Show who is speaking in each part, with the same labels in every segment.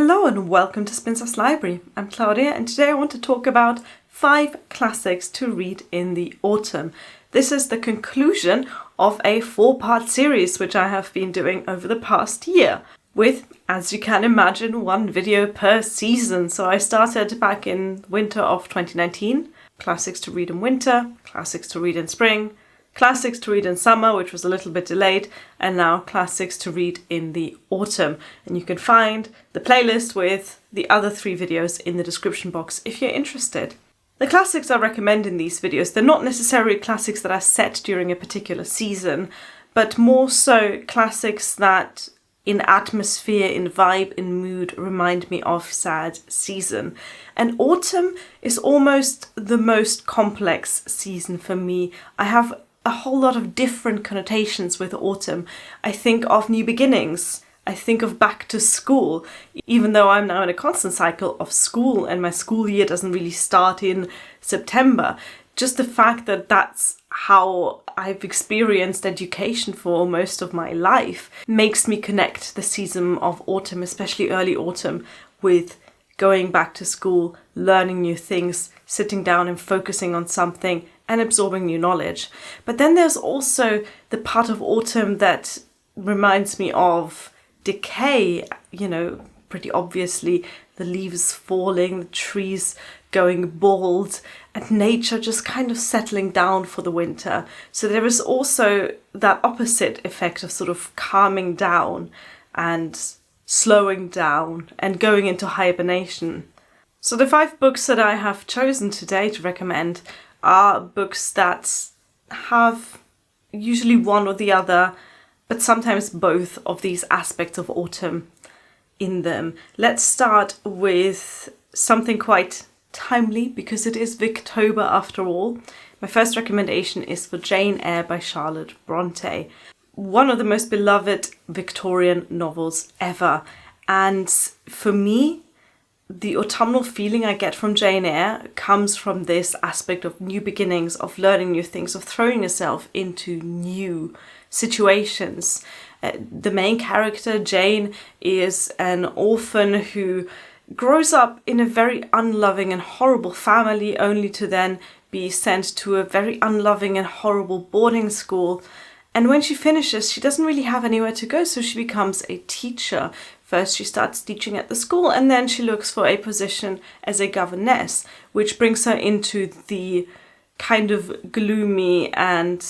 Speaker 1: Hello and welcome to Spinsoft's Library. I'm Claudia and today I want to talk about 5 classics to read in the autumn. This is the conclusion of a 4-part series which I have been doing over the past year with, as you can imagine, 1 video per season. So I started back in winter of 2019, classics to read in winter, classics to read in spring, classics to read in summer, which was a little bit delayed, and now classics to read in the autumn. And you can find the playlist with the other 3 videos in the description box if you're interested. The classics I recommend in these videos, they're not necessarily classics that are set during a particular season, but more so classics that in atmosphere, in vibe, in mood remind me of sad season. And autumn is almost the most complex season for me. I have a whole lot of different connotations with autumn. I think of new beginnings. I think of back to school, even though I'm now in a constant cycle of school and my school year doesn't really start in September. Just the fact that that's how I've experienced education for most of my life makes me connect the season of autumn, especially early autumn, with going back to school, learning new things, sitting down and focusing on something and absorbing new knowledge. But then there's also the part of autumn that reminds me of decay, pretty obviously the leaves falling, the trees going bald, and nature just kind of settling down for the winter. So there is also that opposite effect of sort of calming down and slowing down and going into hibernation. So the 5 books that I have chosen today to recommend are books that have usually one or the other, but sometimes both of these aspects of autumn in them. Let's start with something quite timely because it is Victober after all. My first recommendation is for Jane Eyre by Charlotte Bronte. One of the most beloved Victorian novels ever. And for me, the autumnal feeling I get from Jane Eyre comes from this aspect of new beginnings, of learning new things, of throwing yourself into new situations. The main character, Jane, is an orphan who grows up in a very unloving and horrible family, only to then be sent to a very unloving and horrible boarding school. And when she finishes, she doesn't really have anywhere to go, so she becomes a teacher. First, she starts teaching at the school, and then she looks for a position as a governess, which brings her into the kind of gloomy and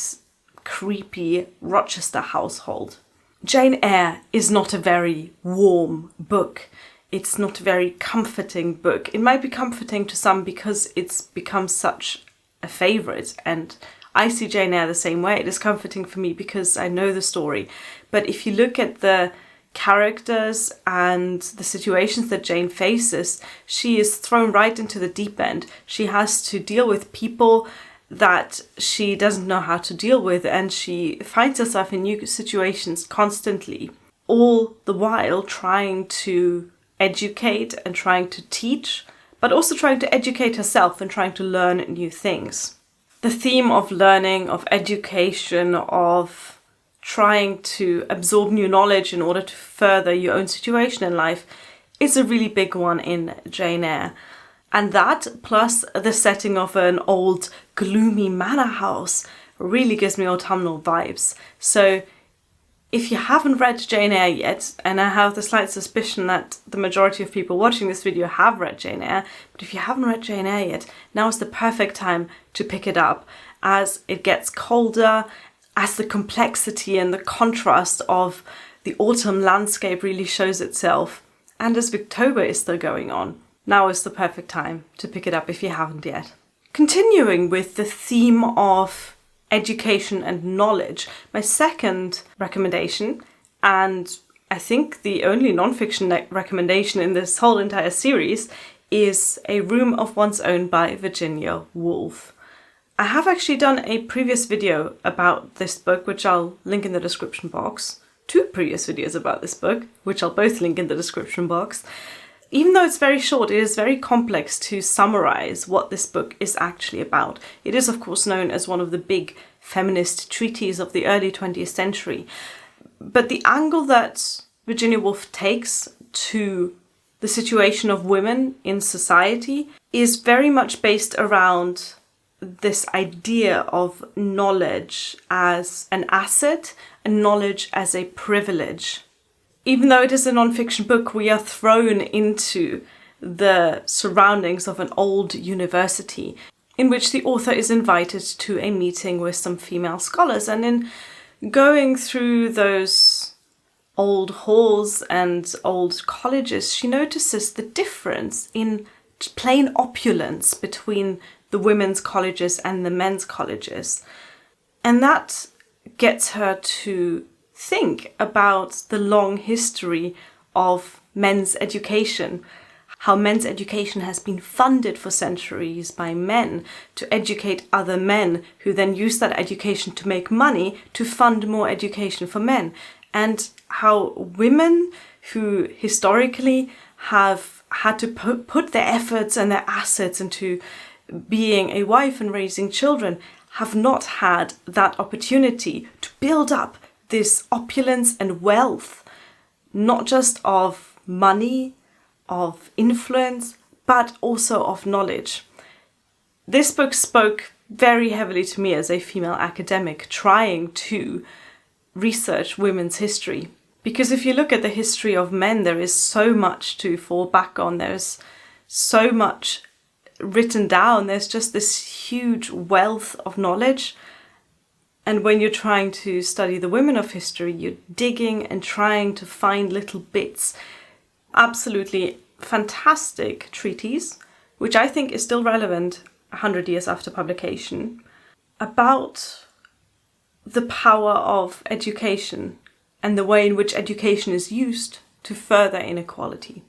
Speaker 1: creepy Rochester household. Jane Eyre is not a very warm book. It's not a very comforting book. It might be comforting to some because it's become such a favourite, and I see Jane Eyre the same way. It is comforting for me because I know the story. But if you look at the characters and the situations that Jane faces, she is thrown right into the deep end. She has to deal with people that she doesn't know how to deal with, and she finds herself in new situations constantly, all the while trying to educate and trying to teach, but also trying to educate herself and trying to learn new things. The theme of learning, of education, of trying to absorb new knowledge in order to further your own situation in life is a really big one in Jane Eyre. And that, plus the setting of an old gloomy manor house, really gives me autumnal vibes. So if you haven't read Jane Eyre yet, and I have the slight suspicion that the majority of people watching this video have read Jane Eyre, but if you haven't read Jane Eyre yet, now is the perfect time to pick it up as it gets colder, as the complexity and the contrast of the autumn landscape really shows itself, and as Victober is still going on. Now is the perfect time to pick it up if you haven't yet. Continuing with the theme of education and knowledge, my second recommendation, and I think the only non-fiction recommendation in this whole entire series, is A Room of One's Own by Virginia Woolf. I have actually done a previous video about this book, which I'll link in the description box. 2 previous videos about this book, which I'll both link in the description box. Even though it's very short, it is very complex to summarize what this book is actually about. It is, of course, known as one of the big feminist treatises of the early 20th century. But the angle that Virginia Woolf takes to the situation of women in society is very much based around this idea of knowledge as an asset and knowledge as a privilege. Even though it is a non-fiction book, we are thrown into the surroundings of an old university in which the author is invited to a meeting with some female scholars. And in going through those old halls and old colleges, she notices the difference in plain opulence between the women's colleges and the men's colleges. And that gets her to think about the long history of men's education, how men's education has been funded for centuries by men to educate other men who then use that education to make money to fund more education for men, and how women who historically have had to put their efforts and their assets into being a wife and raising children have not had that opportunity to build up this opulence and wealth, not just of money, of influence, but also of knowledge. This book spoke very heavily to me as a female academic trying to research women's history. Because if you look at the history of men, there is so much to fall back on. There's so much written down. There's just this huge wealth of knowledge. And when you're trying to study the women of history, you're digging and trying to find little bits. Absolutely fantastic treatise, which I think is still relevant 100 years after publication, about the power of education and the way in which education is used to further inequality.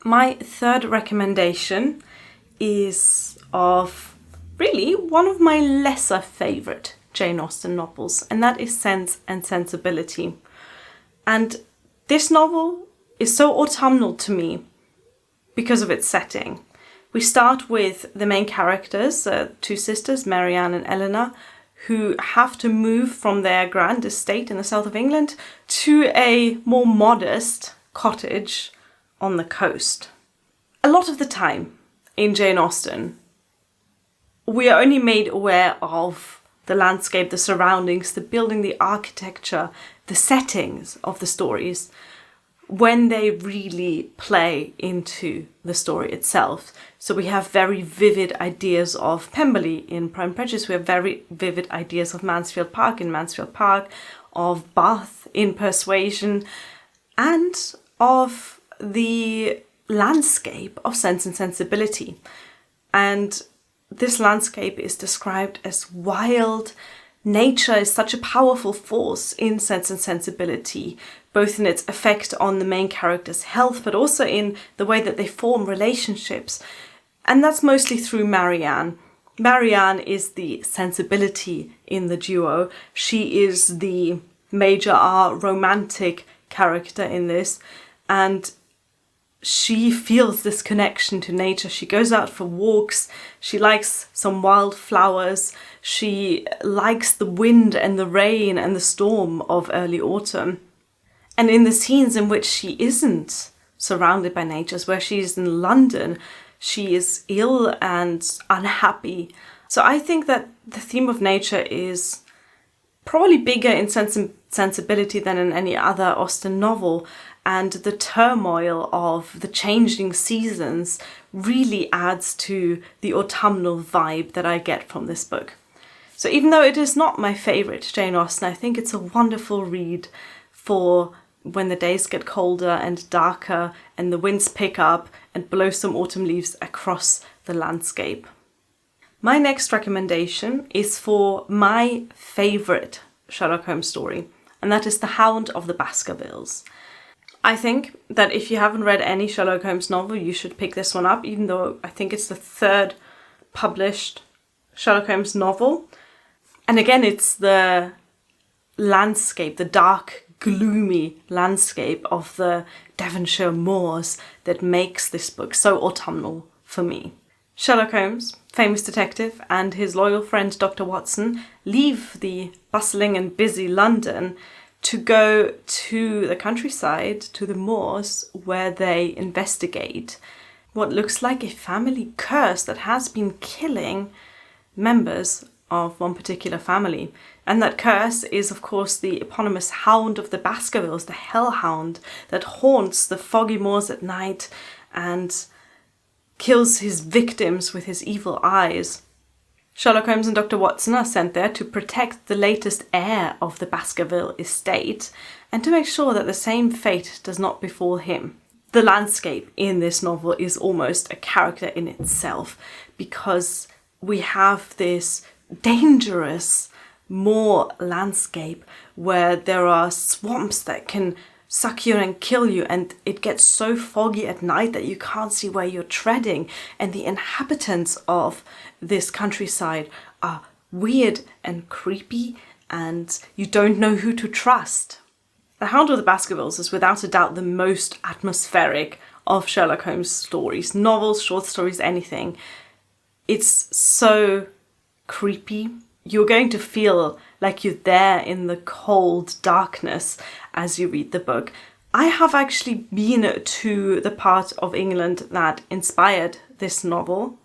Speaker 1: My third recommendation is of really one of my lesser favourite Jane Austen novels, and that is Sense and Sensibility. And this novel is so autumnal to me because of its setting. We start with the main characters, two sisters, Marianne and Eleanor, who have to move from their grand estate in the south of England to a more modest cottage on the coast. A lot of the time in Jane Austen, we are only made aware of the landscape, the surroundings, the building, the architecture, the settings of the stories when they really play into the story itself. So we have very vivid ideas of Pemberley in Pride and Prejudice. We have very vivid ideas of Mansfield Park in Mansfield Park, of Bath in Persuasion, and of the landscape of Sense and Sensibility. And this landscape is described as wild. Nature is such a powerful force in Sense and Sensibility, both in its effect on the main character's health, but also in the way that they form relationships. And that's mostly through Marianne. Marianne is the sensibility in the duo. She is the major R romantic character in this, and she feels this connection to nature. She goes out for walks, she likes some wildflowers, she likes the wind and the rain and the storm of early autumn. And in the scenes in which she isn't surrounded by nature, where she is in London, she is ill and unhappy. So I think that the theme of nature is probably bigger in Sense and Sensibility than in any other Austen novel, and the turmoil of the changing seasons really adds to the autumnal vibe that I get from this book. So even though it is not my favourite Jane Austen, I think it's a wonderful read for when the days get colder and darker and the winds pick up and blow some autumn leaves across the landscape. My next recommendation is for my favourite Sherlock Holmes story, and that is The Hound of the Baskervilles. I think that if you haven't read any Sherlock Holmes novel, you should pick this one up, even though I think it's the third published Sherlock Holmes novel. And again, it's the landscape, the dark, gloomy landscape of the Devonshire moors that makes this book so autumnal for me. Sherlock Holmes, famous detective, and his loyal friend Dr. Watson leave the bustling and busy London to go to the countryside, to the moors, where they investigate what looks like a family curse that has been killing members of one particular family. And that curse is, of course, the eponymous Hound of the Baskervilles, the Hellhound, that haunts the foggy moors at night and kills his victims with his evil eyes. Sherlock Holmes and Dr. Watson are sent there to protect the latest heir of the Baskerville estate and to make sure that the same fate does not befall him. The landscape in this novel is almost a character in itself, because we have this dangerous moor landscape where there are swamps that can suck you and kill you, and it gets so foggy at night that you can't see where you're treading, and the inhabitants of this countryside are weird and creepy, and you don't know who to trust. The Hound of the Baskervilles is without a doubt the most atmospheric of Sherlock Holmes stories, novels, short stories, anything. It's so creepy. You're going to feel like you're there in the cold darkness as you read the book. I have actually been to the part of England that inspired this novel.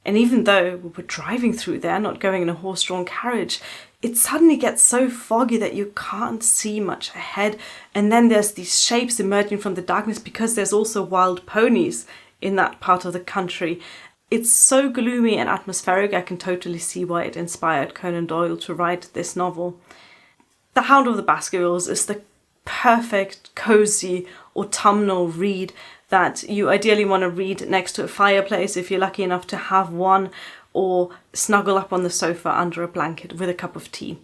Speaker 1: And even though we were driving through there, not going in a horse-drawn carriage, it suddenly gets so foggy that you can't see much ahead. And then there's these shapes emerging from the darkness because there's also wild ponies in that part of the country. It's so gloomy and atmospheric, I can totally see why it inspired Conan Doyle to write this novel. The Hound of the Baskervilles is the perfect, cozy, autumnal read that you ideally want to read next to a fireplace if you're lucky enough to have one, or snuggle up on the sofa under a blanket with a cup of tea.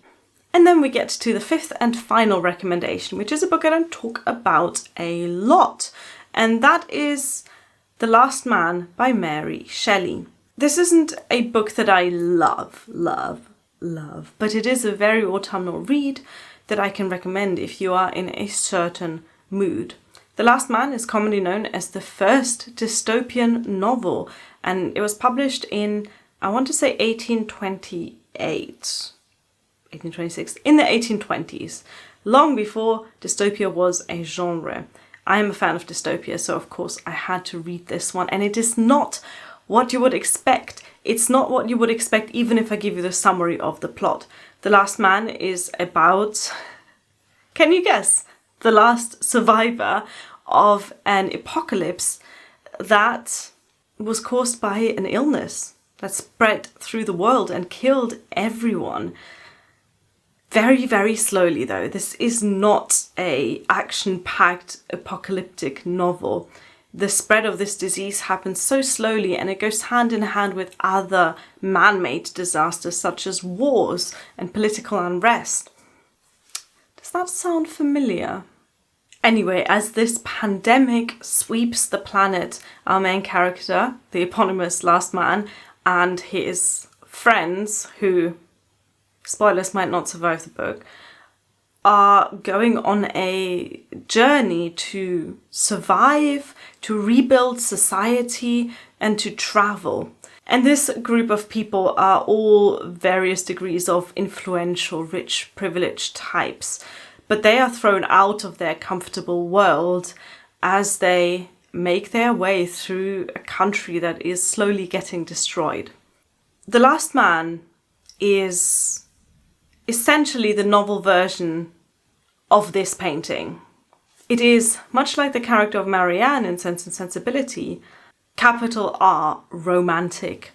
Speaker 1: And then we get to the fifth and final recommendation, which is a book I don't talk about a lot, and that is The Last Man by Mary Shelley. This isn't a book that I love, but it is a very autumnal read that I can recommend if you are in a certain mood. The Last Man is commonly known as the first dystopian novel, and it was published in, I want to say 1826, in the 1820s, long before dystopia was a genre. I am a fan of dystopia, so of course I had to read this one, and it is not what you would expect. It's not what you would expect even if I give you the summary of the plot. The Last Man is about, can you guess, the last survivor of an apocalypse that was caused by an illness that spread through the world and killed everyone. Very, very slowly though. This is not a action-packed apocalyptic novel. The spread of this disease happens so slowly, and it goes hand in hand with other man-made disasters such as wars and political unrest. Does that sound familiar? Anyway, as this pandemic sweeps the planet, our main character, the eponymous Last Man, and his friends, who, spoilers, might not survive the book, are going on a journey to survive, to rebuild society, and to travel. And this group of people are all various degrees of influential, rich, privileged types. But they are thrown out of their comfortable world as they make their way through a country that is slowly getting destroyed. The Last Man is essentially the novel version of this painting. It is, much like the character of Marianne in Sense and Sensibility, capital R, romantic.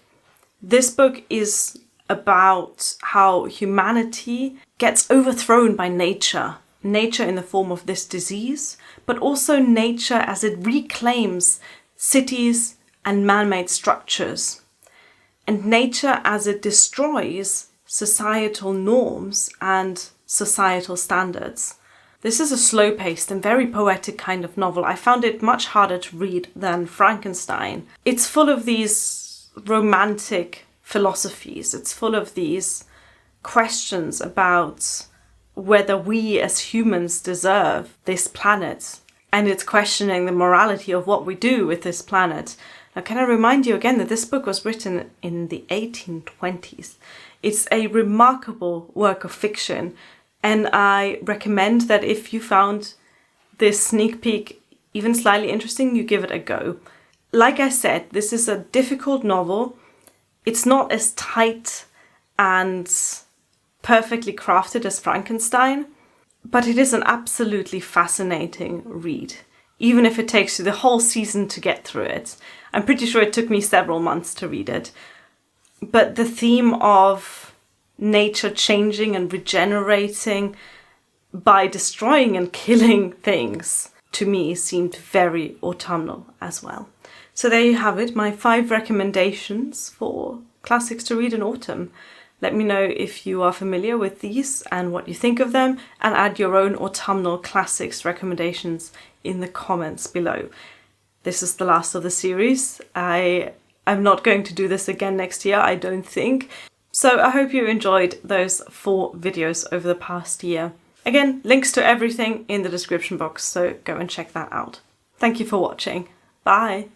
Speaker 1: This book is about how humanity gets overthrown by nature. Nature in the form of this disease, but also nature as it reclaims cities and man-made structures. And nature as it destroys societal norms and societal standards. This is a slow-paced and very poetic kind of novel. I found it much harder to read than Frankenstein. It's full of these romantic philosophies. It's full of these questions about whether we as humans deserve this planet. And it's questioning the morality of what we do with this planet. Now, can I remind you again that this book was written in the 1820s? It's a remarkable work of fiction, And I recommend that if you found this sneak peek even slightly interesting, you give it a go. Like I said, this is a difficult novel. It's not as tight and perfectly crafted as Frankenstein, but it is an absolutely fascinating read, even if it takes you the whole season to get through it. I'm pretty sure it took me several months to read it. But the theme of nature changing and regenerating by destroying and killing things, to me, seemed very autumnal as well. So there you have it, my 5 recommendations for classics to read in autumn. Let me know if you are familiar with these and what you think of them, and add your own autumnal classics recommendations in the comments below. This is the last of the series. I'm not going to do this again next year, I don't think. So I hope you enjoyed those 4 videos over the past year. Again, links to everything in the description box, so go and check that out. Thank you for watching. Bye!